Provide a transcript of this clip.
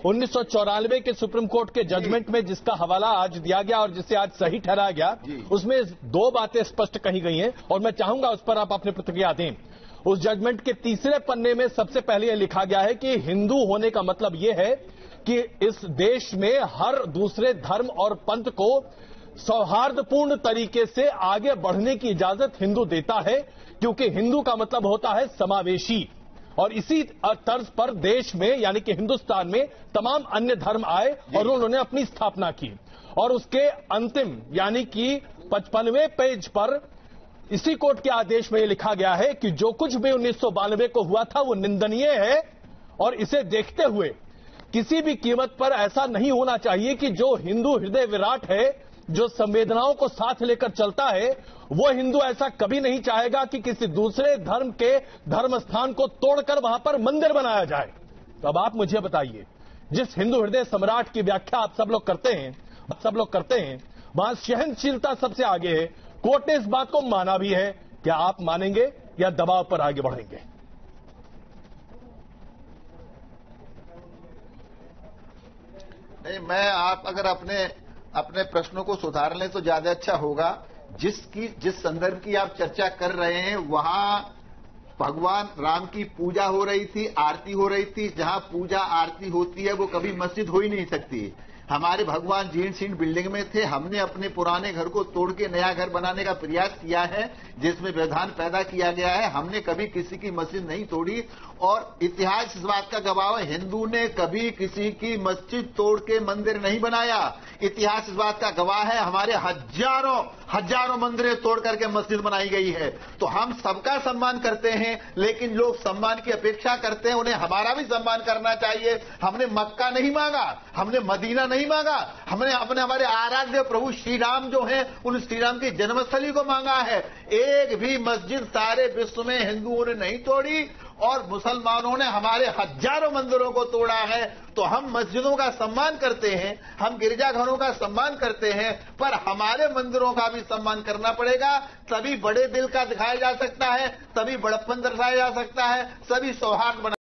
1994 के supreme court के judgement में जिसका हवाला आज दिया गया और जिसे आज सही ठहराया गया, उसमें दो बातें स्पष्ट कही गई हैं और मैं चाहूंगा उस पर आप अपनी प्रतिक्रिया दें। उस जजमेंट के तीसरे पन्ने में सबसे पहले यह लिखा गया है कि हिंदू होने का मतलब यह है कि इस देश में हर दूसरे धर्म और पंथ को सौहार्दपूर्ण तरीके से आगे बढ़ने की इजाजत हिंदू देता है, क्योंकि हिंदू का मतलब होता है समावेशी। और इसी तर्ज पर देश में यानी कि हिंदुस्तान में तमाम अन्य धर्म आए और उन्होंने अपनी स्थापना की। और उसके अंतिम यानी कि 55वें पेज पर इसी कोर्ट के आदेश में यह लिखा गया है कि जो कुछ भी 1992 को हुआ था वो निंदनीय है और इसे देखते हुए किसी भी कीमत पर ऐसा नहीं होना चाहिए कि जो हिंदू हृदय विराट है, जो संवेदनाओं को साथ लेकर चलता है, वो हिंदू ऐसा कभी नहीं चाहेगा कि किसी दूसरे धर्म के धर्म स्थान को तोड़कर वहां पर मंदिर बनाया जाए। तो अब आप मुझे बताइए, जिस हिंदू हृदय सम्राट की व्याख्या आप सब लोग करते हैं, वहां सहनशीलता सबसे आगे है। कोर्ट ने इस बात को माना भी है। क्या आप मानेंगे या दबाव पर आगे बढ़ेंगे? नहीं, मैं आप अगर अपने प्रश्नों को सुधार लें तो ज्यादा अच्छा होगा। जिस संदर्भ की आप चर्चा कर रहे हैं वहां भगवान राम की पूजा हो रही थी, आरती हो रही थी। जहां पूजा आरती होती है वो कभी मस्जिद हो ही नहीं सकती। हमारे भगवान जीर्ण शीर्ण बिल्डिंग में थे। हमने अपने पुराने घर को तोड़ के नया घर बनाने का प्रयास किया है जिसमें व्यवधान पैदा किया गया है। हमने कभी किसी की मस्जिद नहीं तोड़ी और इतिहास इस बात का गवाह है, हिंदू ने कभी किसी की मस्जिद तोड़ के मंदिर नहीं बनाया। इतिहास इस बात का गवाह है, हमारे हजारों मंदिरें तोड़ करके मस्जिद बनाई गई है। तो हम सबका सम्मान करते हैं, लेकिन लोग सम्मान की अपेक्षा करते हैं, उन्हें हमारा भी सम्मान करना चाहिए। हमने मक्का नहीं मांगा, हमने मदीना नहीं मांगा, हमने हमारे आराध्य प्रभु श्री राम जो हैं उन श्री राम की जन्मस्थली को मांगा है। एक भी मस्जिद सारे विश्व में हिंदुओं ने नहीं तोड़ी और मुसलमानों ने हमारे हजारों मंदिरों को तोड़ा है। तो हम मस्जिदों का सम्मान करते हैं, हम गिरजाघरों का सम्मान करते हैं, पर हमारे मंदिरों का भी सम्मान करना पड़ेगा। तभी बड़े दिल का दिखाया जा सकता है, तभी बड़प्पन दर्शाया जा सकता है, सभी सौहार्द बना